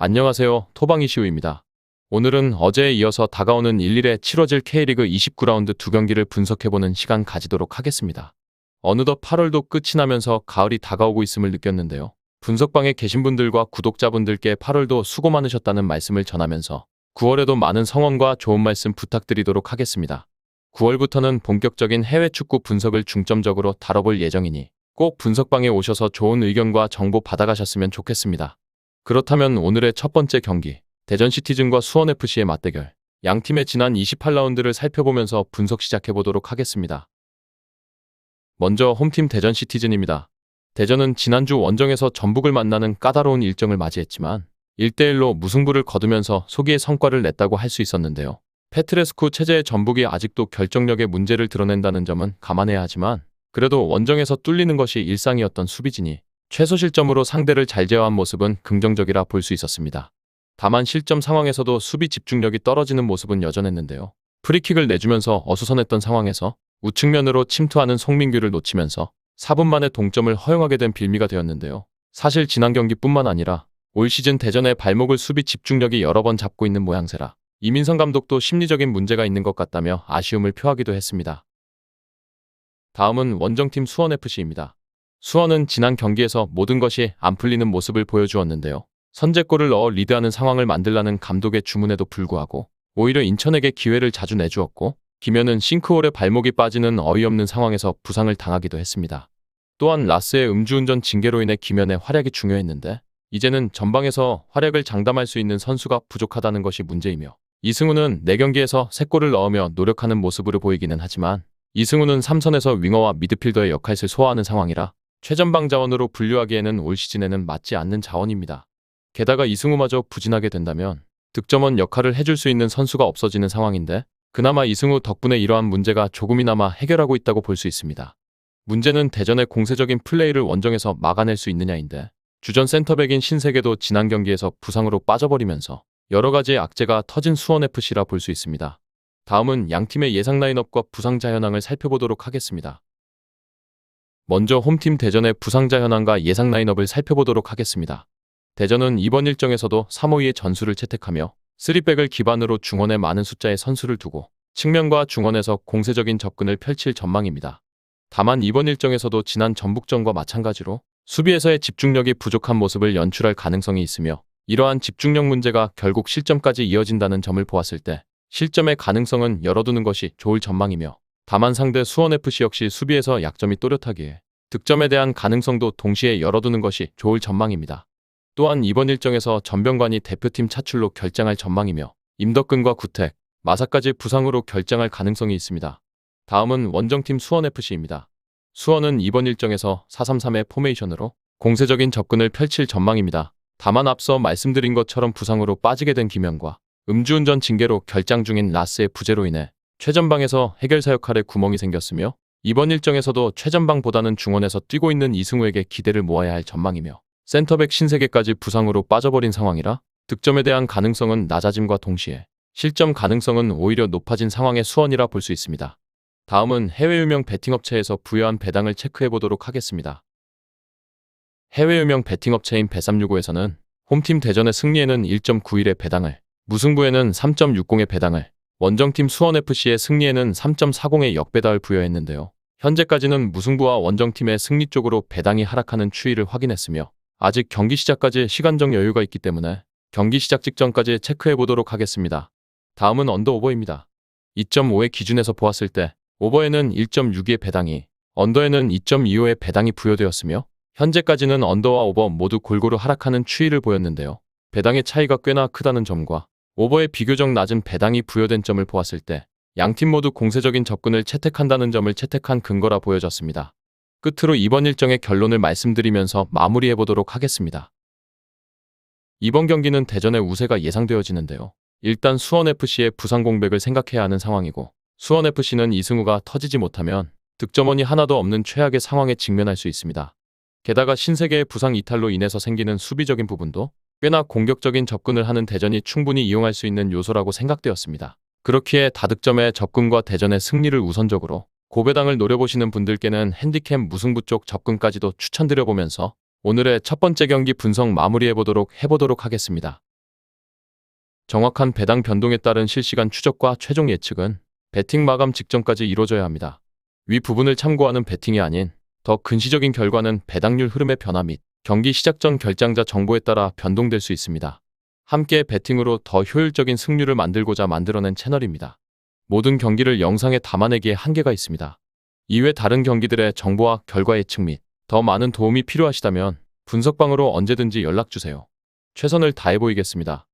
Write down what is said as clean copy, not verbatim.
안녕하세요. 토방이시우입니다. 오늘은 어제에 이어서 다가오는 1일에 치러질 K리그 29라운드 두 경기를 분석해보는 시간 가지도록 하겠습니다. 어느덧 8월도 끝이 나면서 가을이 다가오고 있음을 느꼈는데요. 분석방에 계신 분들과 구독자분들께 8월도 수고 많으셨다는 말씀을 전하면서 9월에도 많은 성원과 좋은 말씀 부탁드리도록 하겠습니다. 9월부터는 본격적인 해외 축구 분석을 중점적으로 다뤄볼 예정이니 꼭 분석방에 오셔서 좋은 의견과 정보 받아가셨으면 좋겠습니다. 그렇다면 오늘의 첫 번째 경기, 대전 시티즌과 수원FC의 맞대결, 양팀의 지난 28라운드를 살펴보면서 분석 시작해보도록 하겠습니다. 먼저 홈팀 대전 시티즌입니다. 대전은 지난주 원정에서 전북을 만나는 까다로운 일정을 맞이했지만 1대1로 무승부를 거두면서 소기의 성과를 냈다고 할 수 있었는데요. 페트레스쿠 체제의 전북이 아직도 결정력의 문제를 드러낸다는 점은 감안해야 하지만 그래도 원정에서 뚫리는 것이 일상이었던 수비진이 최소 실점으로 상대를 잘 제어한 모습은 긍정적이라 볼 수 있었습니다. 다만 실점 상황에서도 수비 집중력이 떨어지는 모습은 여전했는데요. 프리킥을 내주면서 어수선했던 상황에서 우측면으로 침투하는 송민규를 놓치면서 4분 만에 동점을 허용하게 된 빌미가 되었는데요. 사실 지난 경기뿐만 아니라 올 시즌 대전의 발목을 수비 집중력이 여러 번 잡고 있는 모양새라 이민성 감독도 심리적인 문제가 있는 것 같다며 아쉬움을 표하기도 했습니다. 다음은 원정팀 수원FC입니다. 수원은 지난 경기에서 모든 것이 안 풀리는 모습을 보여주었는데요. 선제골을 넣어 리드하는 상황을 만들라는 감독의 주문에도 불구하고 오히려 인천에게 기회를 자주 내주었고 김현은 싱크홀에 발목이 빠지는 어이없는 상황에서 부상을 당하기도 했습니다. 또한 라스의 음주운전 징계로 인해 김현의 활약이 중요했는데 이제는 전방에서 활약을 장담할 수 있는 선수가 부족하다는 것이 문제이며 이승우는 4경기에서 3골을 넣으며 노력하는 모습으로 보이기는 하지만 이승우는 3선에서 윙어와 미드필더의 역할을 소화하는 상황이라 최전방 자원으로 분류하기에는 올 시즌에는 맞지 않는 자원입니다. 게다가 이승우마저 부진하게 된다면 득점원 역할을 해줄 수 있는 선수가 없어지는 상황인데 그나마 이승우 덕분에 이러한 문제가 조금이나마 해결하고 있다고 볼 수 있습니다. 문제는 대전의 공세적인 플레이를 원정에서 막아낼 수 있느냐인데 주전 센터백인 신세계도 지난 경기에서 부상으로 빠져버리면서 여러 가지의 악재가 터진 수원FC라 볼 수 있습니다. 다음은 양팀의 예상 라인업과 부상자 현황을 살펴보도록 하겠습니다. 먼저 홈팀 대전의 부상자 현황과 예상 라인업을 살펴보도록 하겠습니다. 대전은 이번 일정에서도 3-5-2의 전술을 채택하며 3백을 기반으로 중원에 많은 숫자의 선수를 두고 측면과 중원에서 공세적인 접근을 펼칠 전망입니다. 다만 이번 일정에서도 지난 전북전과 마찬가지로 수비에서의 집중력이 부족한 모습을 연출할 가능성이 있으며 이러한 집중력 문제가 결국 실점까지 이어진다는 점을 보았을 때 실점의 가능성은 열어두는 것이 좋을 전망이며 다만 상대 수원FC 역시 수비에서 약점이 또렷하기에 득점에 대한 가능성도 동시에 열어두는 것이 좋을 전망입니다. 또한 이번 일정에서 전병관이 대표팀 차출로 결장할 전망이며 임덕근과 구택, 마사까지 부상으로 결장할 가능성이 있습니다. 다음은 원정팀 수원FC입니다. 수원은 이번 일정에서 4-3-3의 포메이션으로 공세적인 접근을 펼칠 전망입니다. 다만 앞서 말씀드린 것처럼 부상으로 빠지게 된 김현과 음주운전 징계로 결장 중인 라스의 부재로 인해 최전방에서 해결사 역할에 구멍이 생겼으며 이번 일정에서도 최전방보다는 중원에서 뛰고 있는 이승우에게 기대를 모아야 할 전망이며 센터백 신세계까지 부상으로 빠져버린 상황이라 득점에 대한 가능성은 낮아짐과 동시에 실점 가능성은 오히려 높아진 상황의 수원이라 볼 수 있습니다. 다음은 해외 유명 베팅업체에서 부여한 배당을 체크해보도록 하겠습니다. 해외 유명 베팅업체인 bet365에서는 홈팀 대전의 승리에는 1.91의 배당을, 무승부에는 3.60의 배당을, 원정팀 수원FC의 승리에는 3.40의 역배당을 부여했는데요. 현재까지는 무승부와 원정팀의 승리 쪽으로 배당이 하락하는 추이를 확인했으며 아직 경기 시작까지 시간적 여유가 있기 때문에 경기 시작 직전까지 체크해보도록 하겠습니다. 다음은 언더오버입니다. 2.5의 기준에서 보았을 때 오버에는 1.62의 배당이, 언더에는 2.25의 배당이 부여되었으며 현재까지는 언더와 오버 모두 골고루 하락하는 추이를 보였는데요. 배당의 차이가 꽤나 크다는 점과 오버에 비교적 낮은 배당이 부여된 점을 보았을 때 양팀 모두 공세적인 접근을 채택한다는 점을 채택한 근거라 보여졌습니다. 끝으로 이번 일정의 결론을 말씀드리면서 마무리해보도록 하겠습니다. 이번 경기는 대전의 우세가 예상되어지는데요. 일단 수원FC의 부상 공백을 생각해야 하는 상황이고 수원FC는 이승우가 터지지 못하면 득점원이 하나도 없는 최악의 상황에 직면할 수 있습니다. 게다가 신세계의 부상 이탈로 인해서 생기는 수비적인 부분도 꽤나 공격적인 접근을 하는 대전이 충분히 이용할 수 있는 요소라고 생각되었습니다. 그렇기에 다득점의 접근과 대전의 승리를 우선적으로 고배당을 노려보시는 분들께는 핸디캡 무승부 쪽 접근까지도 추천드려보면서 오늘의 첫 번째 경기 분석 마무리해보도록 하겠습니다. 정확한 배당 변동에 따른 실시간 추적과 최종 예측은 배팅 마감 직전까지 이루어져야 합니다. 위 부분을 참고하는 배팅이 아닌 더 근시적인 결과는 배당률 흐름의 변화 및 경기 시작 전 결장자 정보에 따라 변동될 수 있습니다. 함께 배팅으로 더 효율적인 승률을 만들고자 만들어낸 채널입니다. 모든 경기를 영상에 담아내기에 한계가 있습니다. 이외 다른 경기들의 정보와 결과 예측 및 더 많은 도움이 필요하시다면 분석방으로 언제든지 연락주세요. 최선을 다해 보이겠습니다.